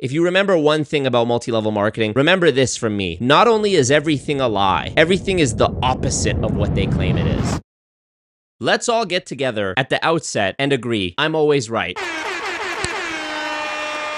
If you remember one thing about multi-level marketing, remember this from me. Not only is everything a lie, everything is the opposite of what they claim it is. Let's all get together at the outset and agree, I'm always right.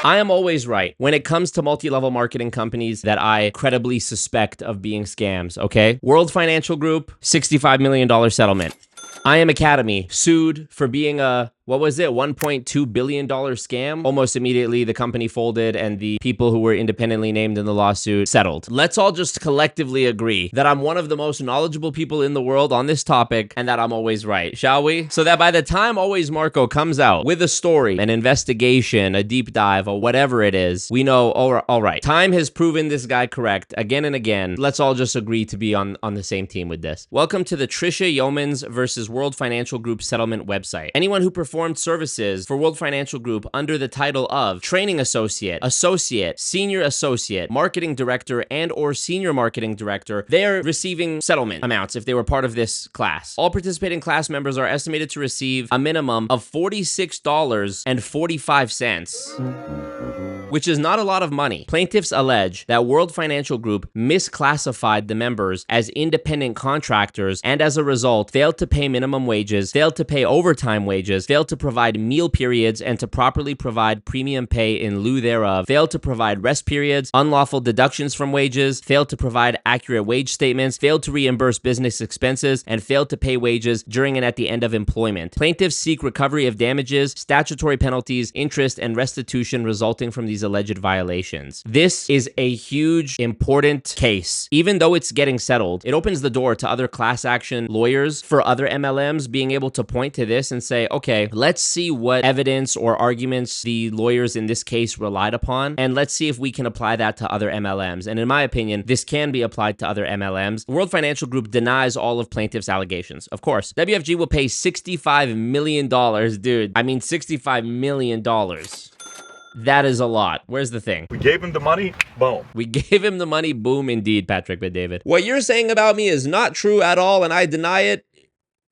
I am always right when it comes to multi-level marketing companies that I credibly suspect of being scams, okay? World Financial Group, $65 million settlement. I Am Academy, sued for being a, what was it, $1.2 billion scam? Almost immediately, the company folded and the people who were independently named in the lawsuit settled. Let's all just collectively agree that I'm one of the most knowledgeable people in the world on this topic and that I'm always right, shall we? So that by the time Always Marco comes out with a story, an investigation, a deep dive, or whatever it is, we know, all right, time has proven this guy correct again and again. Let's all just agree to be on the same team with this. Welcome to the Trisha Yeomans versus World Financial Group settlement website. Anyone who performed services for World Financial Group under the title of training associate, senior associate, marketing director, and or senior marketing director, they are receiving settlement amounts if they were part of this class. All participating class members are estimated to receive a minimum of $46.45, which is not a lot of money. Plaintiffs allege that World Financial Group misclassified the members as independent contractors and as a result failed to pay minimum wages, failed to pay overtime wages, failed to provide meal periods and to properly provide premium pay in lieu thereof, failed to provide rest periods, unlawful deductions from wages, failed to provide accurate wage statements, failed to reimburse business expenses, and failed to pay wages during and at the end of employment. Plaintiffs seek recovery of damages, statutory penalties, interest, and restitution resulting from these alleged violations. This is a huge, important case. Even though it's getting settled, it opens the door to other class action lawyers for other MLMs being able to point to this and say, okay, let's see what evidence or arguments the lawyers in this case relied upon, and let's see if we can apply that to other MLMs. And in my opinion, this can be applied to other MLMs. World Financial Group denies all of plaintiffs' allegations. Of course, WFG will pay $65 million, dude. I mean, $65 million. That is a lot. Where's the thing? We gave him the money, boom. We gave him the money, boom, indeed, Patrick McDavid. What you're saying about me is not true at all, and I deny it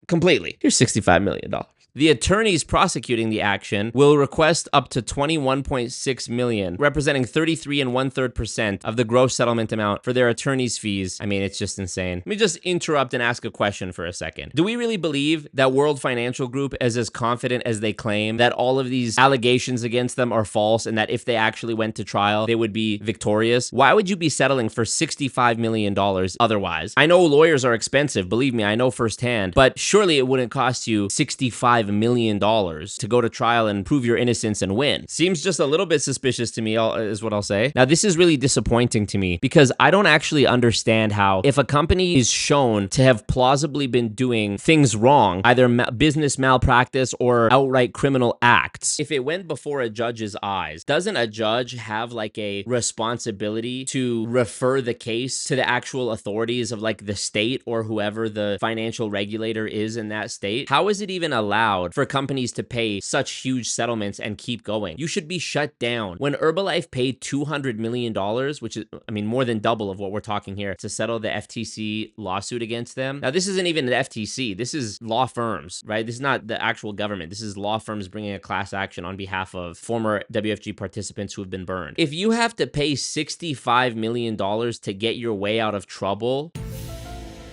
completely. Here's $65 million. The attorneys prosecuting the action will request up to $21.6 million, representing 33 1/3% of the gross settlement amount for their attorney's fees. I mean, it's just insane. Let me just interrupt and ask a question for a second. Do we really believe that World Financial Group is as confident as they claim, that all of these allegations against them are false, and that if they actually went to trial, they would be victorious? Why would you be settling for $65 million otherwise? I know lawyers are expensive, believe me, I know firsthand, but surely it wouldn't cost you $65 million to go to trial and prove your innocence and win. Seems just a little bit suspicious to me, is what I'll say. Now, this is really disappointing to me because I don't actually understand how, if a company is shown to have plausibly been doing things wrong, either business malpractice or outright criminal acts, if it went before a judge's eyes, doesn't a judge have like a responsibility to refer the case to the actual authorities of like the state or whoever the financial regulator is in that state? How is it even allowed for companies to pay such huge settlements and keep going? You should be shut down. When Herbalife paid $200 million, which is, I mean, more than double of what we're talking here, to settle the FTC lawsuit against them. Now, this isn't even the FTC. This is law firms, right? This is not the actual government. This is law firms bringing a class action on behalf of former WFG participants who have been burned. If you have to pay $65 million to get your way out of trouble,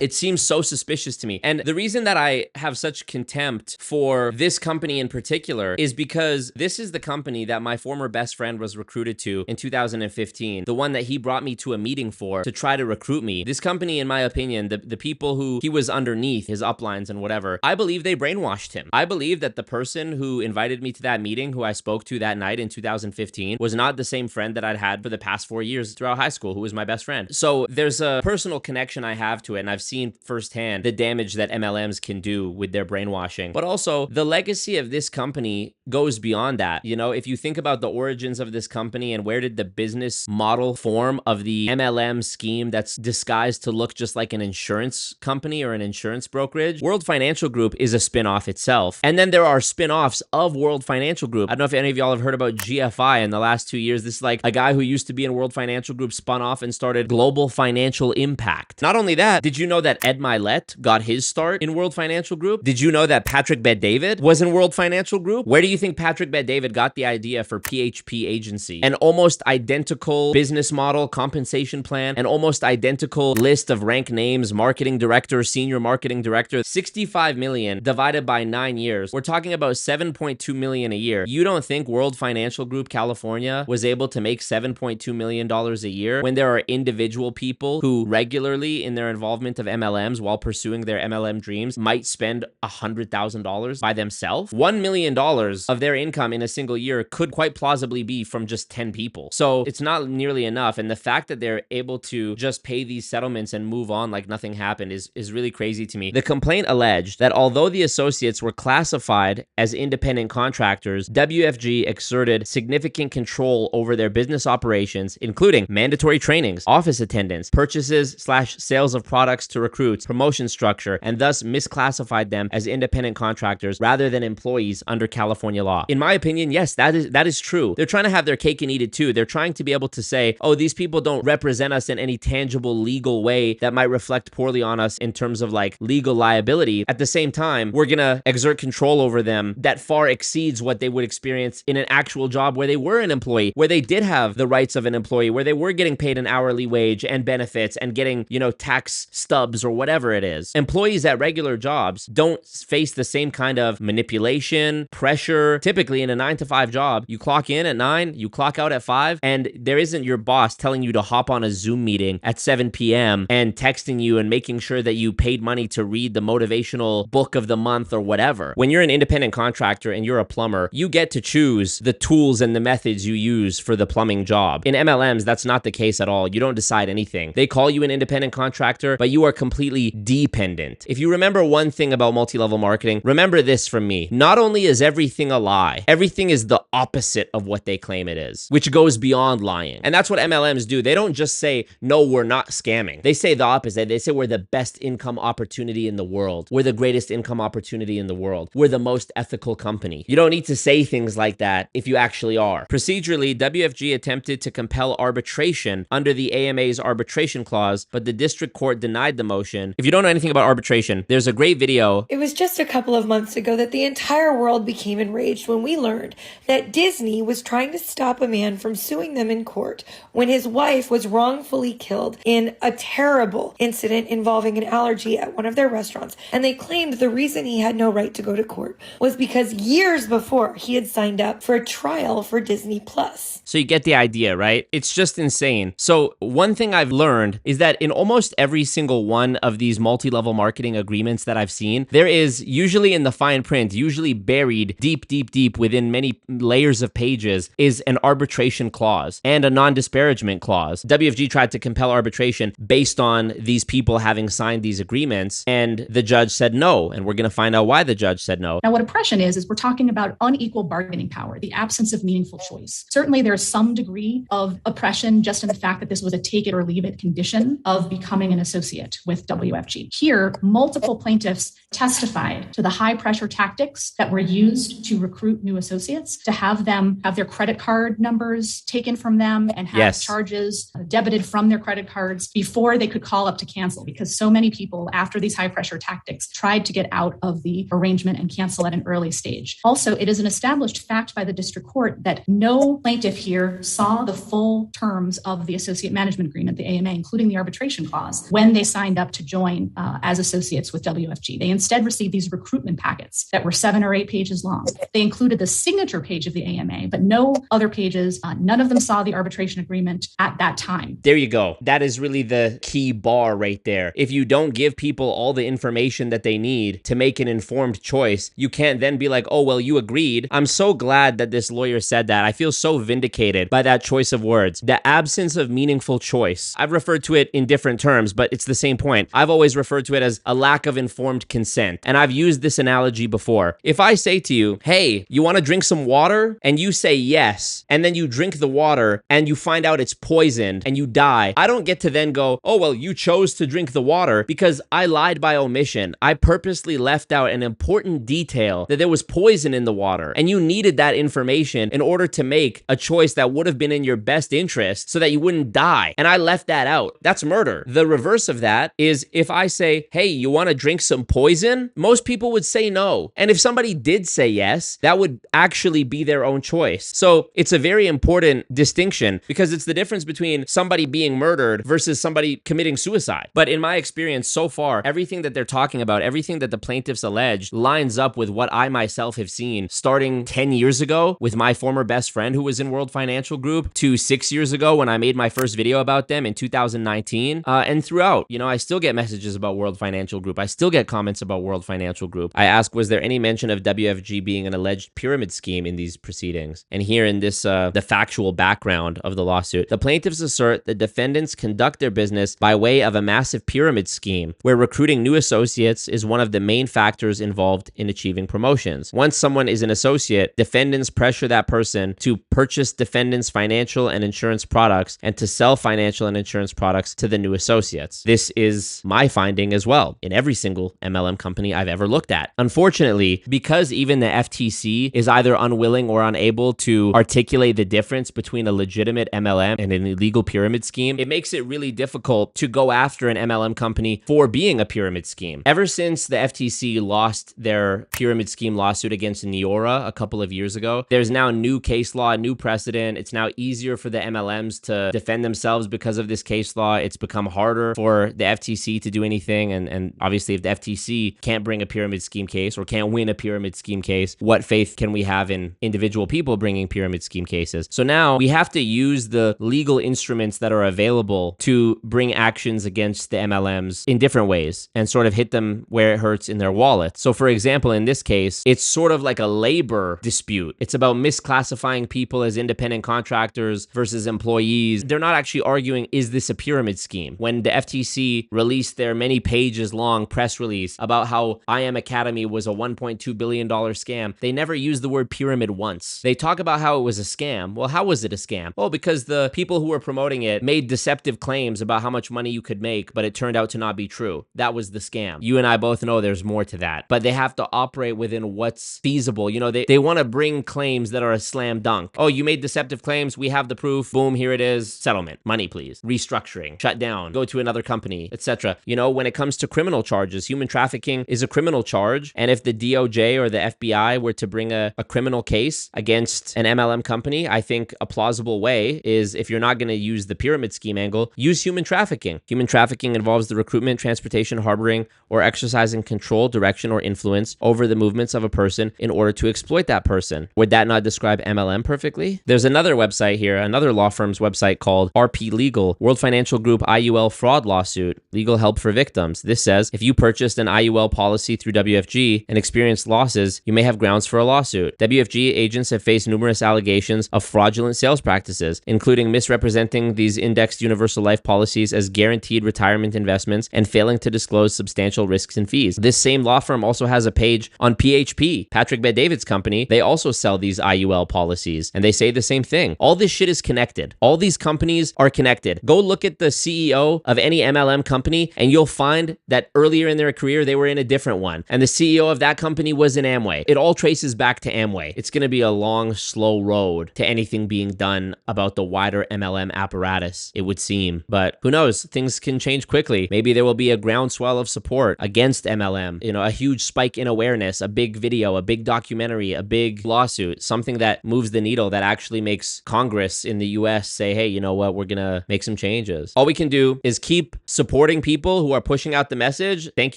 it seems so suspicious to me. And the reason that I have such contempt for this company in particular is because this is the company that my former best friend was recruited to in 2015, the one that he brought me to a meeting for to try to recruit me. This company, in my opinion, the people who he was underneath, his uplines and whatever, I believe they brainwashed him. I believe that the person who invited me to that meeting, who I spoke to that night in 2015, was not the same friend that I'd had for the past 4 years throughout high school, who was my best friend. So there's a personal connection I have to it, and I've seen firsthand the damage that MLMs can do with their brainwashing. But also, the legacy of this company goes beyond that. You know, if you think about the origins of this company and where did the business model form of the MLM scheme that's disguised to look just like an insurance company or an insurance brokerage, World Financial Group is a spin-off itself. And then there are spin-offs of World Financial Group. I don't know if any of y'all have heard about GFI in the last 2 years. This is like a guy who used to be in World Financial Group spun off and started Global Financial Impact. fact. Not only that, did you know that Ed Milet got his start in World Financial Group? Did you know that Patrick Bet-David was in World Financial Group? Where do you think Patrick Bet-David got the idea for PHP Agency? An almost identical business model, compensation plan, an almost identical list of rank names, marketing director, senior marketing director, 65 million divided by 9 years. We're talking about 7.2 million a year. You don't think World Financial Group California was able to make $7.2 million a year when there are individual people who regularly in their involvement of MLMs while pursuing their MLM dreams might spend $100,000 by themselves? $1 million of their income in a single year could quite plausibly be from just 10 people. So it's not nearly enough. And the fact that they're able to just pay these settlements and move on like nothing happened is really crazy to me. The complaint alleged that although the associates were classified as independent contractors, WFG exerted significant control over their business operations, including mandatory trainings, office attendance, purchases/sales of products to recruits, promotion structure, and thus misclassified them as independent contractors rather than employees under California law. In my opinion, yes, that is true. They're trying to have their cake and eat it too. They're trying to be able to say, oh, these people don't represent us in any tangible legal way that might reflect poorly on us in terms of like legal liability. At the same time, we're gonna exert control over them that far exceeds what they would experience in an actual job where they were an employee, where they did have the rights of an employee, where they were getting paid an hourly wage and benefits and getting, tax stubs or whatever it is. Employees at regular jobs don't face the same kind of manipulation, pressure. Typically in a 9-to-5 job, you clock in at 9, you clock out at 5, and there isn't your boss telling you to hop on a Zoom meeting at 7 p.m. and texting you and making sure that you paid money to read the motivational book of the month or whatever. When you're an independent contractor and you're a plumber, you get to choose the tools and the methods you use for the plumbing job. In MLMs, that's not the case at all. You don't decide anything. They call you an independent contractor, but you are completely dependent. If you remember one thing about multi-level marketing, remember this from me. Not only is everything a lie, everything is the opposite of what they claim it is, which goes beyond lying. And that's what MLMs do. They don't just say, no, we're not scamming. They say the opposite. They say we're the best income opportunity in the world. We're the greatest income opportunity in the world. We're the most ethical company. You don't need to say things like that if you actually are. Procedurally, WFG attempted to compel arbitration under the AMA's arbitration clause, but the district court denied the motion. If you don't know anything about arbitration, there's a great video. It was just a couple of months ago that the entire world became enraged when we learned that Disney was trying to stop a man from suing them in court when his wife was wrongfully killed in a terrible incident involving an allergy at one of their restaurants. And they claimed the reason he had no right to go to court was because years before he had signed up for a trial for Disney Plus. So you get the idea, right? It's just insane. So one thing I've learned is that in almost every single one of these multi-level marketing agreements that I've seen, there is usually in the fine print, usually buried deep within many layers of pages, is an arbitration clause and a non-disparagement clause. WFG tried to compel arbitration based on these people having signed these agreements, and the judge said no, and we're going to find out why the judge said no. Now, what oppression is we're talking about unequal bargaining power, the absence of meaningful choice. Certainly, there's some degree of oppression just in the fact that this was a take it or leave it condition of becoming an associate with WFG. Here, multiple plaintiffs testified to the high pressure tactics that were used to recruit new associates, to have them have their credit card numbers taken from them and have charges debited from their credit cards before they could call up to cancel, because so many people after these high pressure tactics tried to get out of the arrangement and cancel at an early stage. Also, it is an established fact by the district court that no plaintiff here saw the full terms of the associate management agreement, the AMA, including the arbitration clause, when they signed up to join as associates with WFG. They instead received these recruitment packets that were 7 or 8 pages long. They included the signature page of the AMA, but no other pages. None of them saw the arbitration agreement at that time. There you go. That is really the key bar right there. If you don't give people all the information that they need to make an informed choice, you can't then be like, oh, well, you agreed. I'm so glad that this lawyer said that. I feel so vindicated by that choice of words. The absence of meaningful choice. I've referred to it in different terms, but it's the same point. I've always referred to it as a lack of informed consent. And I've used this analogy before. If I say to you, hey, you want to drink some water? And you say yes, and then you drink the water and you find out it's poisoned and you die, I don't get to then go, oh, well, you chose to drink the water because I lied by omission. I purposely left out an important detail that there was poison in the water, and you needed that information in order to make a choice that would have been in your best interest so that you wouldn't die. And I left that out. That's murder. The reverse of that is if I say, hey, you want to drink some poison? Most people would say no. And if somebody did say yes, that would actually be their own choice. So it's a very important distinction because it's the difference between somebody being murdered versus somebody committing suicide. But in my experience so far, everything that they're talking about, everything that the plaintiffs allege lines up with what I myself have seen starting 10 years ago with my former best friend who was in World Financial Group to 6 years ago when I made my first video about them in 2019 and throughout. You know, I still get messages about World Financial Group. I still get comments about World Financial Group. I ask, was there any mention of WFG being an alleged pyramid scheme in these proceedings? And here in this, the factual background of the lawsuit, the plaintiffs assert the defendants conduct their business by way of a massive pyramid scheme where recruiting new associates is one of the main factors involved in achieving promotions. Once someone is an associate, defendants pressure that person to purchase defendants' financial and insurance products and to sell financial and insurance products to the new associates. This is my finding as well in every single MLM company I've ever looked at. Unfortunately, because even the FTC is either unwilling or unable to articulate the difference between a legitimate MLM and an illegal pyramid scheme, it makes it really difficult to go after an MLM company for being a pyramid scheme. Ever since the FTC lost their pyramid scheme lawsuit against Neora a couple of years ago, there's now new case law, new precedent. It's now easier for the MLMs to defend themselves because of this case law. It's become harder for the FTC to do anything. And obviously, if the FTC can't bring a pyramid scheme case or can't win a pyramid scheme case, what faith can we have in individual people bringing pyramid scheme cases? So now we have to use the legal instruments that are available to bring actions against the MLMs in different ways and sort of hit them where it hurts in their wallet. So for example, in this case, it's sort of like a labor dispute. It's about misclassifying people as independent contractors versus employees. They're not actually arguing, is this a pyramid scheme? When the FTC released their many pages long press release about how I Am Academy was a $1.2 billion scam, they never used the word pyramid once. They talk about how it was a scam. Well, how was it a scam? Well, because the people who were promoting it made deceptive claims about how much money you could make, but it turned out to not be true. That was the scam. You and I both know there's more to that, but they have to operate within what's feasible. You know, they want to bring claims that are a slam dunk. Oh, you made deceptive claims. We have the proof. Boom, here it is. Settlement. Money, please. Restructuring. Shut down. Go to another company, etc. You know, when it comes to criminal charges, human trafficking is a criminal charge. And if the DOJ or the FBI were to bring a criminal case against an MLM company, I think a plausible way is, if you're not going to use the pyramid scheme angle, use human trafficking. Human trafficking involves the recruitment, transportation, harboring, or exercising control, direction, or influence over the movements of a person in order to exploit that person. Would that not describe MLM perfectly? There's another website here, another law firm's website called RP Legal, World Financial Group IUL fraud lawsuit, legal help for victims. This says, if you purchased an IUL policy through WFG and experienced losses, you may have grounds for a lawsuit. WFG agents have faced numerous allegations of fraudulent sales practices, including misrepresenting these indexed universal life policies as guaranteed retirement investments and failing to disclose substantial risks and fees. This same law firm also has a page on PHP, Patrick Bet-David's company. They also sell these IUL policies, and they say the same thing. All this shit is connected. All these companies are connected. Go look at the CEO of any MLM company, and you'll find that earlier in their career, they were in a different one. And the CEO of that company was in Amway. It all traces back to Amway. It's going to be a long, slow road to anything being done about the wider MLM apparatus, it would seem. But who knows? Things can change quickly. Maybe there will be a groundswell of support against MLM, you know, a huge spike in awareness, a big video, a big documentary, a big lawsuit, something that moves the needle, that actually makes Congress in the US say, hey, you know what, we're gonna make some changes. All we can do is keep supporting people who are pushing out the message. Thank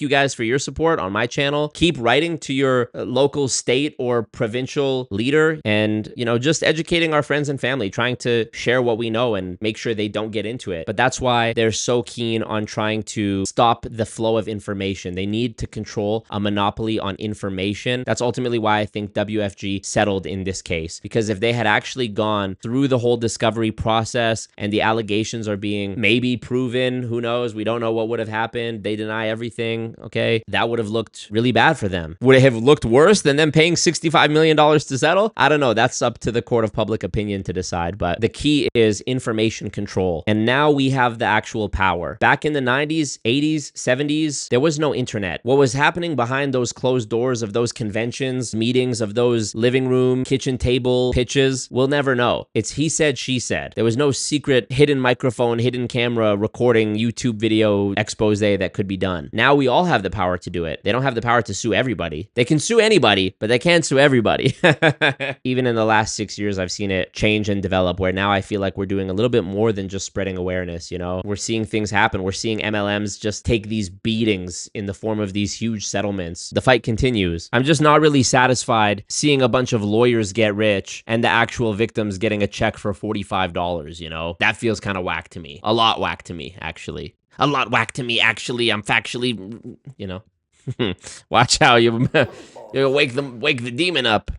you guys for your support on my channel. Keep writing to your local, state, or provincial leader, and, you know, just educating our friends and family, trying to share what we know and make sure they don't get into it. But that's why they're so keen on trying to stop the flow of information. They need to control a monopoly on information. That's ultimately why I think WFG settled in this case, because if they had actually gone through the whole discovery process and the allegations are being maybe proven, who knows, we don't know what would have happened, they deny everything, okay, that would have looked really bad for them. Would it have looked worse than them paying $65 million to settle? I don't know. That's up to the court of public opinion to decide, but the key is information control. And now we have the actual power. Back in the 90s, 80s, 70s, there was no internet. What was happening behind those closed doors of those conventions, meetings, of those living room, kitchen table pitches, we'll never know. It's he said, she said. There was no secret hidden microphone, hidden camera recording recording YouTube video expose that could be done. Now we all have the power to do it. They don't have the power to sue everybody. They can sue anybody, but they can't sue everybody. Even in the last 6 years, I've seen it change and develop, where now I feel like we're doing a little bit more than just spreading awareness, you know? We're seeing things happen. We're seeing MLMs just take these beatings in the form of these huge settlements. The fight continues. I'm just not really satisfied seeing a bunch of lawyers get rich and the actual victims getting a check for $45, you know? That feels kind of whack to me. A lot whack to me, actually. A lot whack to me, actually. I'm factually, you know. Watch how you wake the demon up.